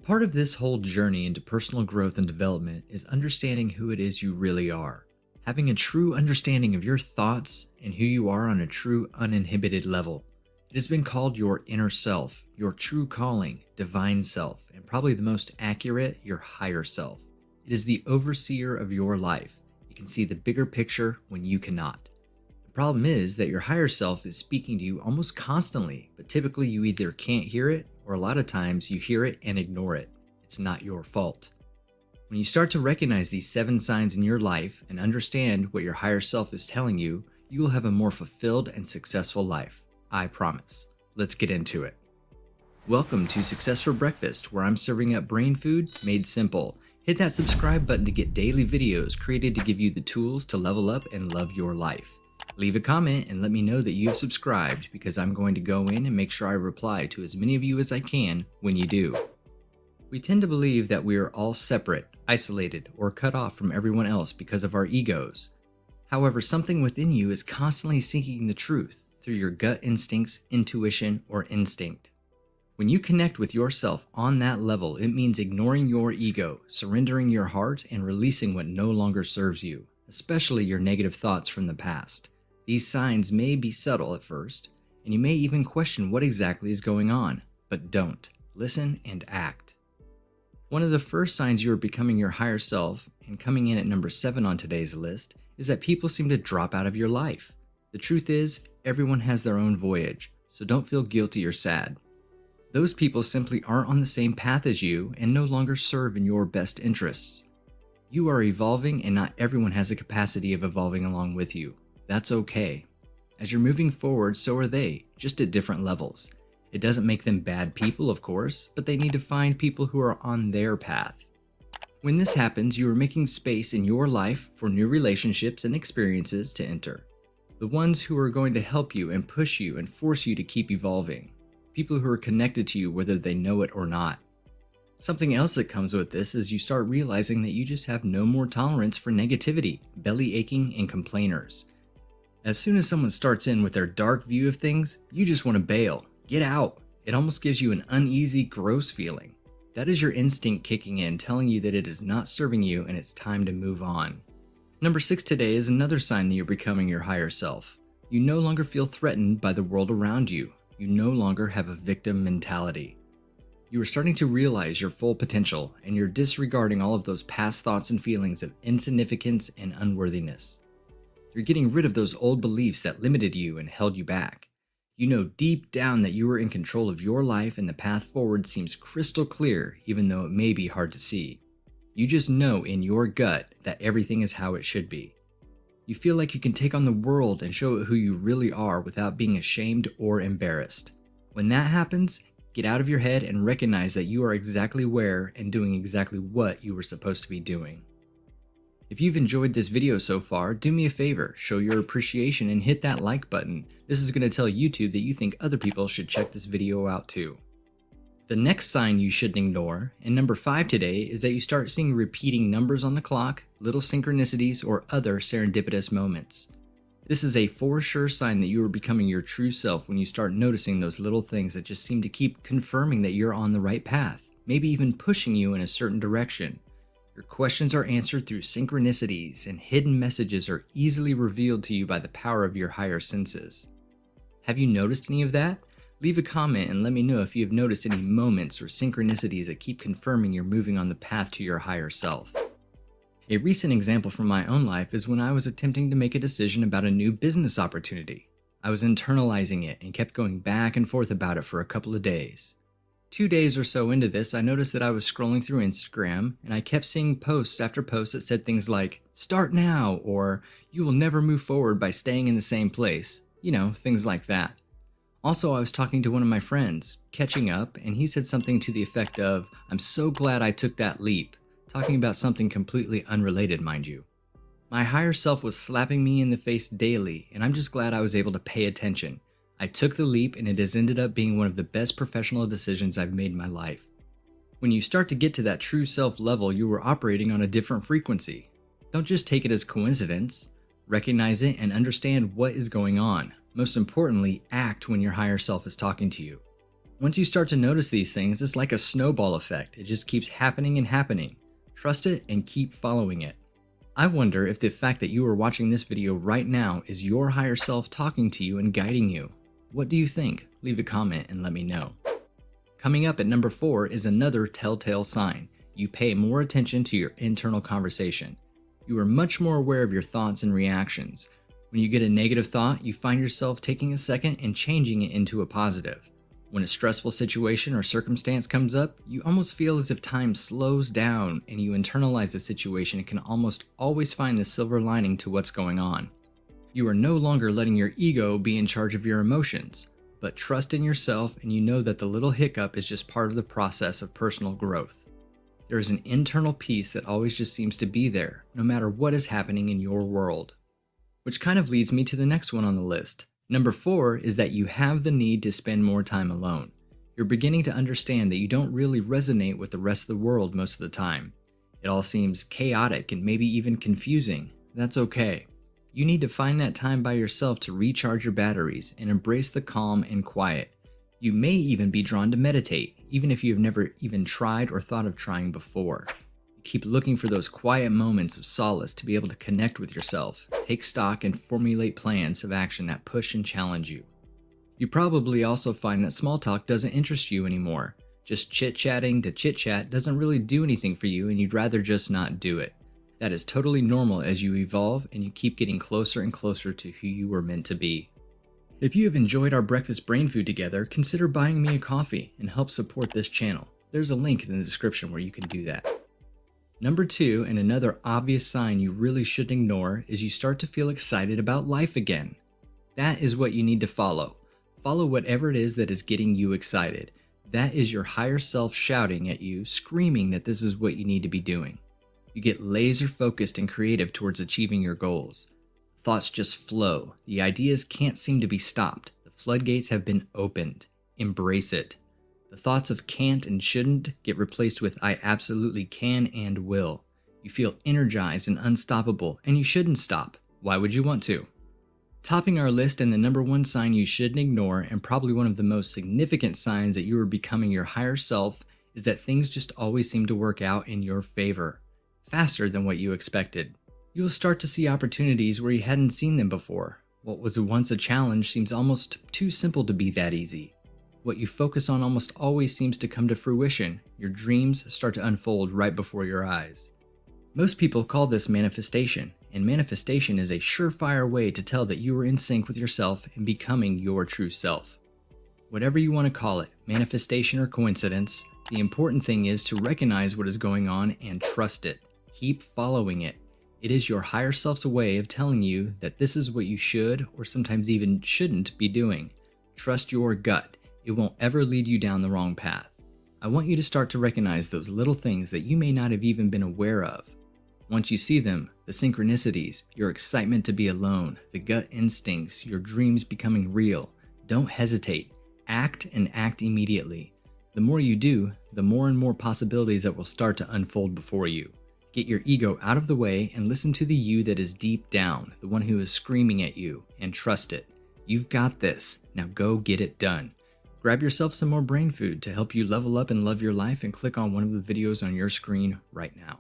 Part of this whole journey into personal growth and development is understanding who it is you really are. Having a true understanding of your thoughts and who you are on a true uninhibited level. It has been called your inner self, your true calling, divine self, and probably the most accurate, your higher self. It is the overseer of your life. It can see the bigger picture when you cannot. The problem is that your higher self is speaking to you almost constantly, but typically you either can't hear it or a lot of times you hear it and ignore it. It's not your fault. When you start to recognize these 7 signs in your life and understand what your higher self is telling you, you will have a more fulfilled and successful life. I promise. Let's get into it. Welcome to Success for Breakfast, where I'm serving up brain food made simple. Hit that subscribe button to get daily videos created to give you the tools to level up and love your life. Leave a comment and let me know that you have subscribed, because I'm going to go in and make sure I reply to as many of you as I can when you do. We tend to believe that we are all separate, isolated, or cut off from everyone else because of our egos. However, something within you is constantly seeking the truth through your gut instincts, intuition, or instinct. When you connect with yourself on that level, it means ignoring your ego, surrendering your heart, and releasing what no longer serves you, especially your negative thoughts from the past. These signs may be subtle at first, and you may even question what exactly is going on, but don't. Listen and act. One of the first signs you are becoming your higher self, and coming in at number 7 on today's list, is that people seem to drop out of your life. The truth is, everyone has their own voyage, so don't feel guilty or sad. Those people simply aren't on the same path as you and no longer serve in your best interests. You are evolving, and not everyone has the capacity of evolving along with you. That's okay. As you're moving forward, so are they, just at different levels. It doesn't make them bad people, of course, but they need to find people who are on their path. When this happens, you are making space in your life for new relationships and experiences to enter. The ones who are going to help you and push you and force you to keep evolving. People who are connected to you whether they know it or not. Something else that comes with this is you start realizing that you just have no more tolerance for negativity, belly aching, and complainers. As soon as someone starts in with their dark view of things, you just want to bail. Get out. It almost gives you an uneasy, gross feeling. That is your instinct kicking in, telling you that it is not serving you and it's time to move on. Number 6 today is another sign that you're becoming your higher self. You no longer feel threatened by the world around you. You no longer have a victim mentality. You are starting to realize your full potential, and you're disregarding all of those past thoughts and feelings of insignificance and unworthiness. You're getting rid of those old beliefs that limited you and held you back. You know deep down that you are in control of your life, and the path forward seems crystal clear, even though it may be hard to see. You just know in your gut that everything is how it should be. You feel like you can take on the world and show it who you really are without being ashamed or embarrassed. When that happens, get out of your head and recognize that you are exactly where and doing exactly what you were supposed to be doing. If you've enjoyed this video so far, do me a favor, show your appreciation and hit that like button. This is going to tell YouTube that you think other people should check this video out too. The next sign you shouldn't ignore, and number 5 today, is that you start seeing repeating numbers on the clock, little synchronicities, or other serendipitous moments. This is a for sure sign that you are becoming your true self when you start noticing those little things that just seem to keep confirming that you're on the right path, maybe even pushing you in a certain direction. Your questions are answered through synchronicities, and hidden messages are easily revealed to you by the power of your higher senses. Have you noticed any of that? Leave a comment and let me know if you have noticed any moments or synchronicities that keep confirming you're moving on the path to your higher self. A recent example from my own life is when I was attempting to make a decision about a new business opportunity. I was internalizing it and kept going back and forth about it for a couple of days. 2 days or so into this, I noticed that I was scrolling through Instagram, and I kept seeing post after post that said things like, "Start now," or "You will never move forward by staying in the same place." You know, things like that. Also, I was talking to one of my friends, catching up, and he said something to the effect of, "I'm so glad I took that leap," talking about something completely unrelated, mind you. My higher self was slapping me in the face daily, and I'm just glad I was able to pay attention. I took the leap, and it has ended up being one of the best professional decisions I've made in my life. When you start to get to that true self level, you are operating on a different frequency. Don't just take it as coincidence. Recognize it and understand what is going on. Most importantly, act when your higher self is talking to you. Once you start to notice these things, it's like a snowball effect. It just keeps happening and happening. Trust it and keep following it. I wonder if the fact that you are watching this video right now is your higher self talking to you and guiding you. What do you think? Leave a comment and let me know. Coming up at number 4 is another telltale sign. You pay more attention to your internal conversation. You are much more aware of your thoughts and reactions. When you get a negative thought, you find yourself taking a second and changing it into a positive. When a stressful situation or circumstance comes up, you almost feel as if time slows down and you internalize the situation and can almost always find the silver lining to what's going on. You are no longer letting your ego be in charge of your emotions, but trust in yourself and you know that the little hiccup is just part of the process of personal growth. There is an internal peace that always just seems to be there, no matter what is happening in your world. Which kind of leads me to the next one on the list. Number 4 is that you have the need to spend more time alone. You're beginning to understand that you don't really resonate with the rest of the world most of the time. It all seems chaotic and maybe even confusing. That's okay. You need to find that time by yourself to recharge your batteries and embrace the calm and quiet. You may even be drawn to meditate, even if you've never even tried or thought of trying before. Keep looking for those quiet moments of solace to be able to connect with yourself, take stock, and formulate plans of action that push and challenge you. You probably also find that small talk doesn't interest you anymore. Just chit-chatting to chit-chat doesn't really do anything for you and you'd rather just not do it. That is totally normal as you evolve and you keep getting closer and closer to who you were meant to be. If you have enjoyed our breakfast brain food together, consider buying me a coffee and help support this channel. There's a link in the description where you can do that. Number 2, and another obvious sign you really shouldn't ignore, is you start to feel excited about life again. That is what you need to follow. Follow whatever it is that is getting you excited. That is your higher self shouting at you, screaming that this is what you need to be doing. You get laser focused and creative towards achieving your goals. Thoughts just flow. The ideas can't seem to be stopped. The floodgates have been opened. Embrace it. The thoughts of can't and shouldn't get replaced with I absolutely can and will. You feel energized and unstoppable, and you shouldn't stop. Why would you want to? Topping our list, and the number 1 sign you shouldn't ignore, and probably one of the most significant signs that you are becoming your higher self, is that things just always seem to work out in your favor, faster than what you expected. You will start to see opportunities where you hadn't seen them before. What was once a challenge seems almost too simple to be that easy. What you focus on almost always seems to come to fruition. Your dreams start to unfold right before your eyes. Most people call this manifestation, and manifestation is a surefire way to tell that you are in sync with yourself and becoming your true self. Whatever you want to call it, manifestation or coincidence, the important thing is to recognize what is going on and trust it. Keep following it. It is your higher self's way of telling you that this is what you should or sometimes even shouldn't be doing. Trust your gut. It won't ever lead you down the wrong path. I want you to start to recognize those little things that you may not have even been aware of. Once you see them, the synchronicities, your excitement to be alone, the gut instincts, your dreams becoming real, don't hesitate. Act and act immediately. The more you do, the more and more possibilities that will start to unfold before you. Get your ego out of the way and listen to the you that is deep down, the one who is screaming at you, and trust it. You've got this. Now go get it done. Grab yourself some more brain food to help you level up and love your life, and click on one of the videos on your screen right now.